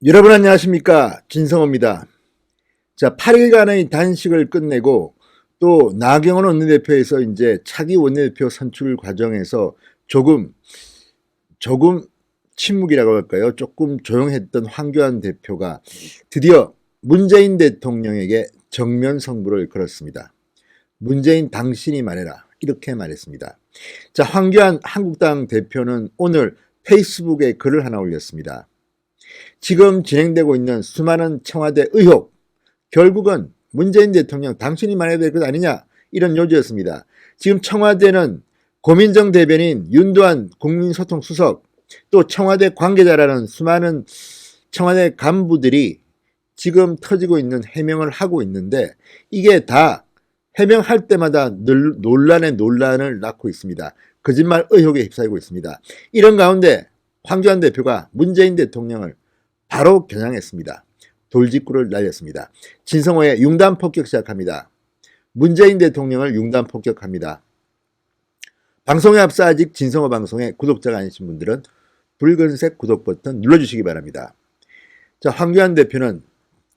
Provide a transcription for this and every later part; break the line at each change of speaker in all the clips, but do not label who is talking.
여러분 안녕하십니까, 진성호입니다. 자, 8일간의 단식을 끝내고 또 나경원 원내대표에서 이제 차기 원내대표 선출 과정에서 조금 침묵이라고 할까요? 조금 조용했던 황교안 대표가 드디어 문재인 대통령에게 정면 승부를 걸었습니다. 문재인 당신이 말해라, 이렇게 말했습니다. 자, 황교안 한국당 대표는 오늘 페이스북에 글을 하나 올렸습니다. 지금 진행되고 있는 수많은 청와대 의혹, 결국은 문재인 대통령 당신이 말해야 될 것 아니냐, 이런 요지였습니다. 지금 청와대는 고민정 대변인, 윤두한 국민소통수석, 또 청와대 관계자라는 수많은 청와대 간부들이 지금 터지고 있는 해명을 하고 있는데, 이게 다 해명할 때마다 논란에 논란을 낳고 있습니다. 거짓말 의혹에 휩싸이고 있습니다. 이런 가운데 황교안 대표가 문재인 대통령을 바로 겨냥했습니다. 돌직구를 날렸습니다. 진성호의 융단 폭격 시작합니다. 문재인 대통령을 융단 폭격합니다. 방송에 앞서 아직 진성호 방송에 구독자가 아니신 분들은 붉은색 구독 버튼 눌러주시기 바랍니다. 자, 황교안 대표는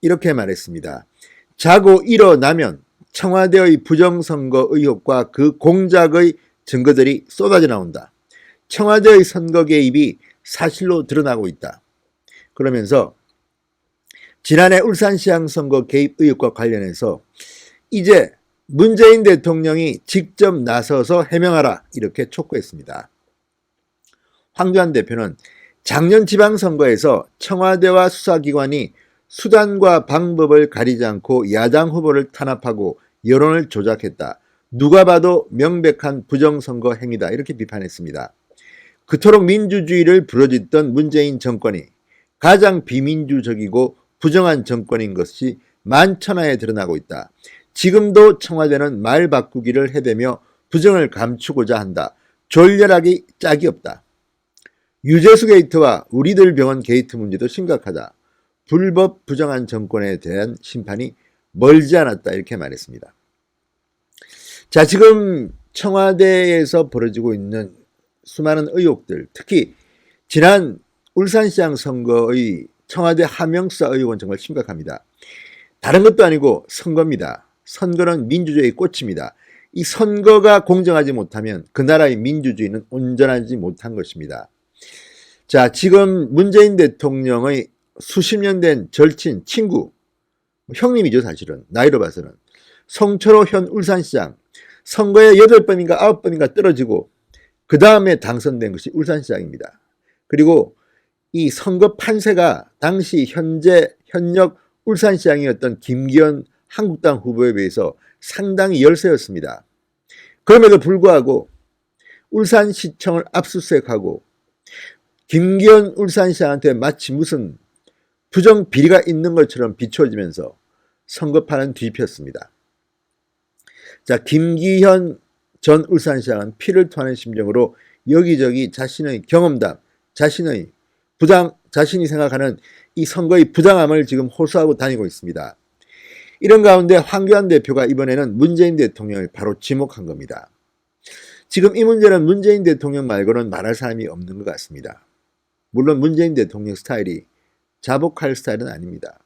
이렇게 말했습니다. 자고 일어나면 청와대의 부정선거 의혹과 그 공작의 증거들이 쏟아져 나온다. 청와대의 선거 개입이 사실로 드러나고 있다. 그러면서 지난해 울산시장 선거 개입 의혹과 관련해서 이제 문재인 대통령이 직접 나서서 해명하라, 이렇게 촉구했습니다. 황교안 대표는 작년 지방선거에서 청와대와 수사기관이 수단과 방법을 가리지 않고 야당 후보를 탄압하고 여론을 조작했다. 누가 봐도 명백한 부정선거 행위다, 이렇게 비판했습니다. 그토록 민주주의를 부르짖던 문재인 정권이 가장 비민주적이고 부정한 정권인 것이 만천하에 드러나고 있다. 지금도 청와대는 말 바꾸기를 해대며 부정을 감추고자 한다. 졸렬하기 짝이 없다. 유재수 게이트와 우리들 병원 게이트 문제도 심각하다. 불법 부정한 정권에 대한 심판이 멀지 않았다, 이렇게 말했습니다. 자, 지금 청와대에서 벌어지고 있는 수많은 의혹들, 특히 지난 울산시장 선거의 청와대 하명수사 의혹은 정말 심각합니다. 다른 것도 아니고 선거입니다. 선거는 민주주의의 꽃입니다. 이 선거가 공정하지 못하면 그 나라의 민주주의는 온전하지 못한 것입니다. 자, 지금 문재인 대통령의 수십 년 된 절친, 친구, 형님이죠 사실은, 나이로 봐서는. 송철호 현 울산시장, 선거에 8번인가 9번인가 떨어지고 그 다음에 당선된 것이 울산시장입니다. 그리고 이 선거 판세가 당시 현역 울산시장이었던 김기현 한국당 후보에 비해서 상당히 열세였습니다. 그럼에도 불구하고 울산시청을 압수수색하고 김기현 울산시장한테 마치 무슨 부정 비리가 있는 것처럼 비춰지면서 선거판은 뒤집혔습니다. 자, 김기현 전 울산시장은 피를 토하는 심정으로 여기저기 자신의 경험담, 자신이 생각하는 이 선거의 부당함을 지금 호소하고 다니고 있습니다. 이런 가운데 황교안 대표가 이번에는 문재인 대통령을 바로 지목한 겁니다. 지금 이 문제는 문재인 대통령 말고는 말할 사람이 없는 것 같습니다. 물론 문재인 대통령 스타일이 자복할 스타일은 아닙니다.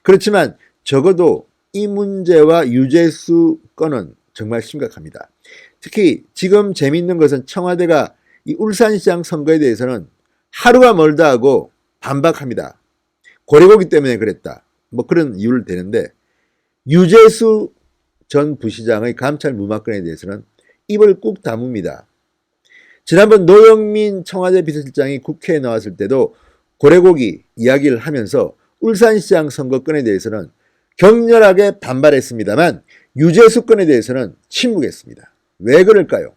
그렇지만 적어도 이 문제와 유재수 건은 정말 심각합니다. 특히 지금 재미있는 것은 청와대가 이 울산시장 선거에 대해서는 하루가 멀다 하고 반박합니다. 고래고기 때문에 그랬다, 뭐 그런 이유를 대는데, 유재수 전 부시장의 감찰 무마건에 대해서는 입을 꾹 다뭅니다. 지난번 노영민 청와대 비서실장이 국회에 나왔을 때도 고래고기 이야기를 하면서 울산시장 선거건에 대해서는 격렬하게 반발했습니다만 유재수 건에 대해서는 침묵했습니다. 왜 그럴까요?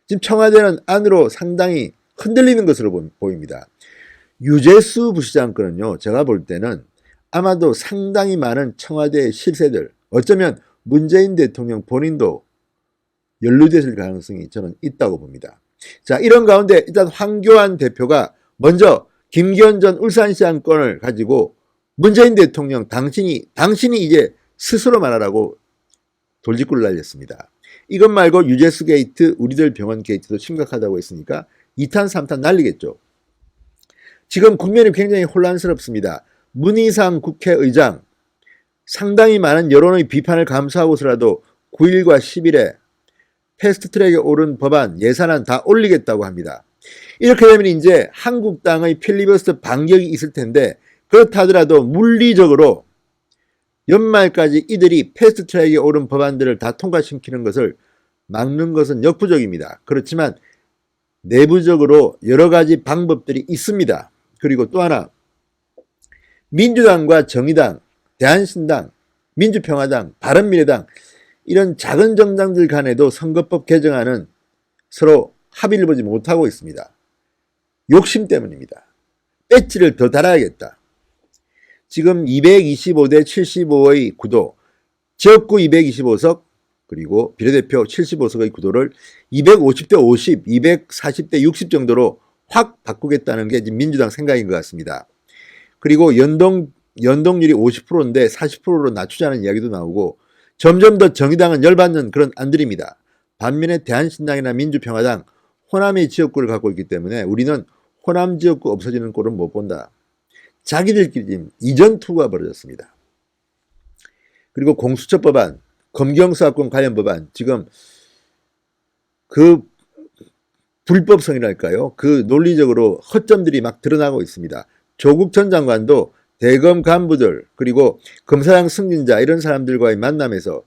지금 청와대는 안으로 상당히 흔들리는 것으로 보입니다. 유재수 부시장 건은요, 제가 볼 때는 아마도 상당히 많은 청와대의 실세들, 어쩌면 문재인 대통령 본인도 연루됐을 가능성이 저는 있다고 봅니다. 자, 이런 가운데 일단 황교안 대표가 먼저 김기현 전 울산시장 건을 가지고 문재인 대통령 당신이 이제 스스로 말하라고 돌직구를 날렸습니다. 이것 말고 유재수 게이트, 우리들 병원 게이트도 심각하다고 했으니까 2탄 3탄 날리겠죠. 지금 국면이 굉장히 혼란스럽습니다. 문희상 국회의장 상당히 많은 여론의 비판을 감수하고서라도 9일과 10일에 패스트트랙에 오른 법안 예산안 다 올리겠다고 합니다. 이렇게 되면 이제 한국당의 필리버스터 반격이 있을 텐데 그렇다 하더라도 물리적으로 연말까지 이들이 패스트트랙에 오른 법안들을 다 통과시키는 것을 막는 것은 역부족입니다. 그렇지만 내부적으로 여러 가지 방법들이 있습니다. 그리고 또 하나, 민주당과 정의당, 대한신당, 민주평화당, 바른미래당 이런 작은 정당들 간에도 선거법 개정안은 서로 합의를 보지 못하고 있습니다. 욕심 때문입니다. 배지를 더 달아야겠다. 지금 225대 75의 구도, 지역구 225석 그리고 비례대표 75석의 구도를 250대 50, 240대 60 정도로 확 바꾸겠다는 게 지금 민주당 생각인 것 같습니다. 그리고 연동률이 50%인데 40%로 낮추자는 이야기도 나오고 점점 더 정의당은 열받는 그런 안들입니다. 반면에 대한신당이나 민주평화당 호남의 지역구를 갖고 있기 때문에 우리는 호남 지역구 없어지는 꼴은 못 본다. 자기들끼리 지금 이전투가 벌어졌습니다. 그리고 공수처 법안, 검경수사권 관련 법안, 지금 그 불법성이랄까요? 그 논리적으로 허점들이 막 드러나고 있습니다. 조국 전 장관도 대검 간부들 그리고 검사장 승진자 이런 사람들과의 만남에서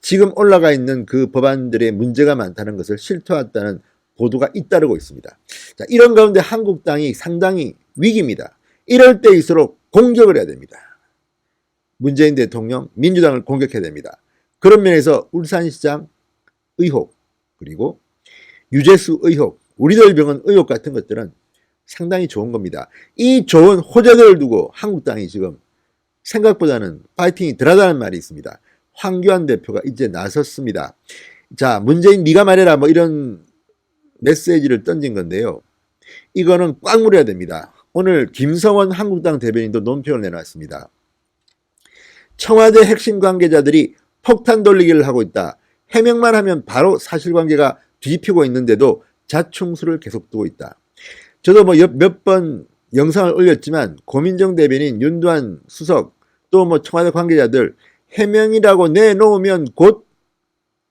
지금 올라가 있는 그 법안들의 문제가 많다는 것을 실토했다는 보도가 잇따르고 있습니다. 자, 이런 가운데 한국당이 상당히 위기입니다. 이럴 때일수록 공격을 해야 됩니다. 문재인 대통령, 민주당을 공격해야 됩니다. 그런 면에서 울산시장 의혹 그리고 유재수 의혹, 우리들 병원 의혹 같은 것들은 상당히 좋은 겁니다. 이 좋은 호재들을 두고 한국당이 지금 생각보다는 파이팅이 덜하다는 말이 있습니다. 황교안 대표가 이제 나섰습니다. 자, 문재인 네가 말해라 뭐 이런 메시지를 던진 건데요. 이거는 꽉 물어야 됩니다. 오늘 김성원 한국당 대변인도 논평을 내놨습니다. 청와대 핵심 관계자들이 폭탄 돌리기를 하고 있다. 해명만 하면 바로 사실관계가 뒤집히고 있는데도 자충수를 계속 두고 있다. 저도 뭐 몇 번 영상을 올렸지만 고민정 대변인, 윤두한 수석 또 뭐 청와대 관계자들 해명이라고 내놓으면 곧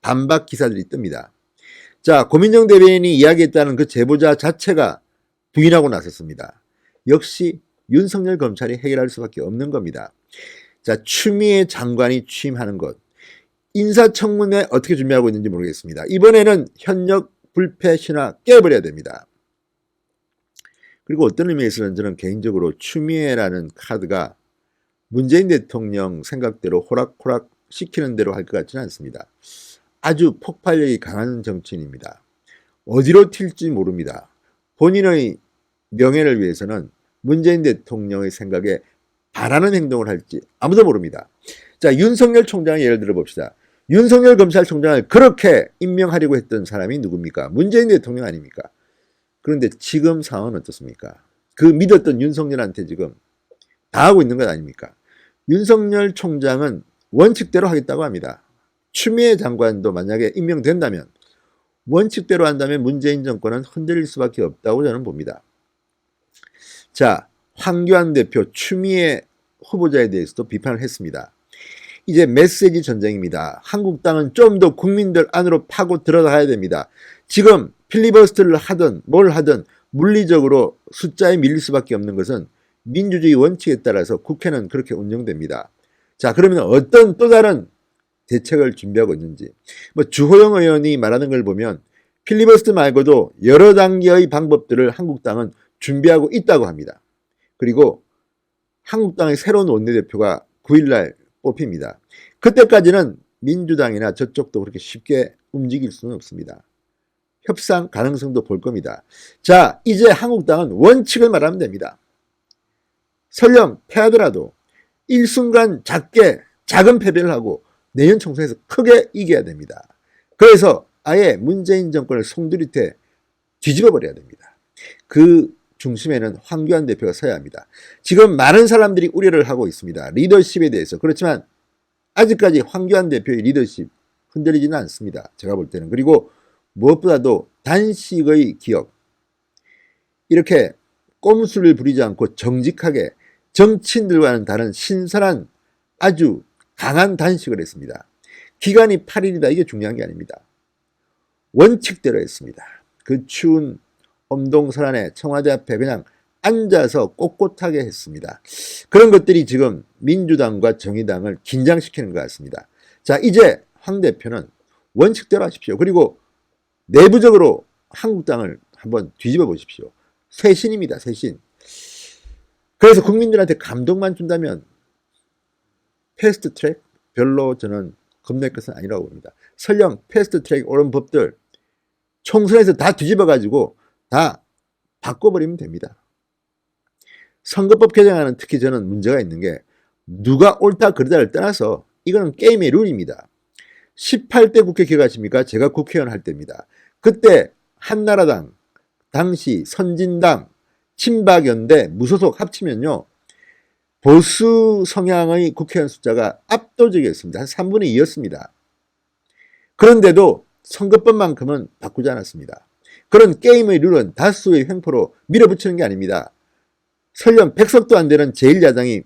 반박 기사들이 뜹니다. 자, 고민정 대변인이 이야기했다는 그 제보자 자체가 부인하고 나섰습니다. 역시 윤석열 검찰이 해결할 수밖에 없는 겁니다. 자, 추미애 장관이 취임하는 것. 인사청문회 어떻게 준비하고 있는지 모르겠습니다. 이번에는 현역 불패 신화 깨버려야 됩니다. 그리고 어떤 의미에서는 저는 개인적으로 추미애라는 카드가 문재인 대통령 생각대로 호락호락 시키는 대로 할 것 같지는 않습니다. 아주 폭발력이 강한 정치인입니다. 어디로 튈지 모릅니다. 본인의 명예를 위해서는 문재인 대통령의 생각에 바라는 행동을 할지 아무도 모릅니다. 자, 윤석열 총장의 예를 들어 봅시다. 윤석열 검찰총장을 그렇게 임명하려고 했던 사람이 누굽니까? 문재인 대통령 아닙니까? 그런데 지금 상황은 어떻습니까? 그 믿었던 윤석열한테 지금 다 하고 있는 것 아닙니까? 윤석열 총장은 원칙대로 하겠다고 합니다. 추미애 장관도 만약에 임명된다면 원칙대로 한다면 문재인 정권은 흔들릴 수밖에 없다고 저는 봅니다. 자, 황교안 대표 추미애 후보자에 대해서도 비판을 했습니다. 이제 메시지 전쟁입니다. 한국당은 좀 더 국민들 안으로 파고 들어가야 됩니다. 지금 필리버스터를 하든 뭘 하든 물리적으로 숫자에 밀릴 수밖에 없는 것은 민주주의 원칙에 따라서 국회는 그렇게 운영됩니다. 자, 그러면 어떤 또 다른 대책을 준비하고 있는지. 뭐 주호영 의원이 말하는 걸 보면 필리버스터 말고도 여러 단계의 방법들을 한국당은 준비하고 있다고 합니다. 그리고 한국당의 새로운 원내대표가 9일날 뽑힙니다. 그때까지는 민주당이나 저쪽도 그렇게 쉽게 움직일 수는 없습니다. 협상 가능성도 볼 겁니다. 자, 이제 한국당은 원칙을 말하면 됩니다. 설령 패하더라도 일순간 작은 패배를 하고 내년 총선에서 크게 이겨야 됩니다. 그래서 아예 문재인 정권을 송두리째 뒤집어 버려야 됩니다. 그 중심에는 황교안 대표가 서야 합니다. 지금 많은 사람들이 우려를 하고 있습니다. 리더십에 대해서. 그렇지만 아직까지 황교안 대표의 리더십 흔들리지는 않습니다. 제가 볼 때는. 그리고 무엇보다도 단식의 기억. 이렇게 꼼수를 부리지 않고 정직하게 정치인들과는 다른 신선한 아주 강한 단식을 했습니다. 기간이 8일이다. 이게 중요한 게 아닙니다. 원칙대로 했습니다. 그 추운 엄동설안에 청와대 앞에 그냥 앉아서 꼿꼿하게 했습니다. 그런 것들이 지금 민주당과 정의당을 긴장시키는 것 같습니다. 자, 이제 황 대표는 원칙대로 하십시오. 그리고 내부적으로 한국당을 한번 뒤집어 보십시오. 쇄신입니다. 쇄신. 그래서 국민들한테 감동만 준다면 패스트트랙 별로 저는 겁낼 것은 아니라고 봅니다. 설령 패스트트랙 옳은 법들 총선에서 다 뒤집어가지고 다 바꿔버리면 됩니다. 선거법 개정안은 특히 저는 문제가 있는 게 누가 옳다 그르다를 떠나서 이거는 게임의 룰입니다. 18대 국회 기억하십니까? 제가 국회의원 할 때입니다. 그때 한나라당, 당시 선진당, 친박연대, 무소속 합치면요. 보수 성향의 국회의원 숫자가 압도적이었습니다. 한 3분의 2였습니다. 그런데도 선거법만큼은 바꾸지 않았습니다. 그런 게임의 룰은 다수의 횡포로 밀어붙이는 게 아닙니다. 설령 100석도 안 되는 제1야당이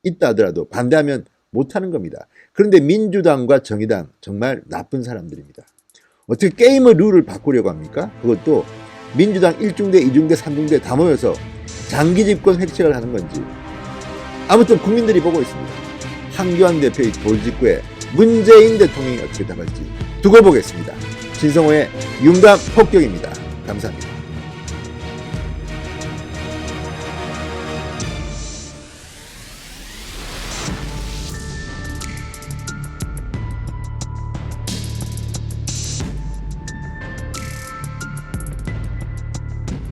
있다 하더라도 반대하면 못하는 겁니다. 그런데 민주당과 정의당 정말 나쁜 사람들입니다. 어떻게 게임의 룰을 바꾸려고 합니까? 그것도 민주당 1중대, 2중대, 3중대 다 모여서 장기 집권 획책을 하는 건지. 아무튼 국민들이 보고 있습니다. 황교안 대표의 돌직구에 문재인 대통령이 어떻게 답할지 두고 보겠습니다. 진성호의 융감 폭격입니다. 감사합니다.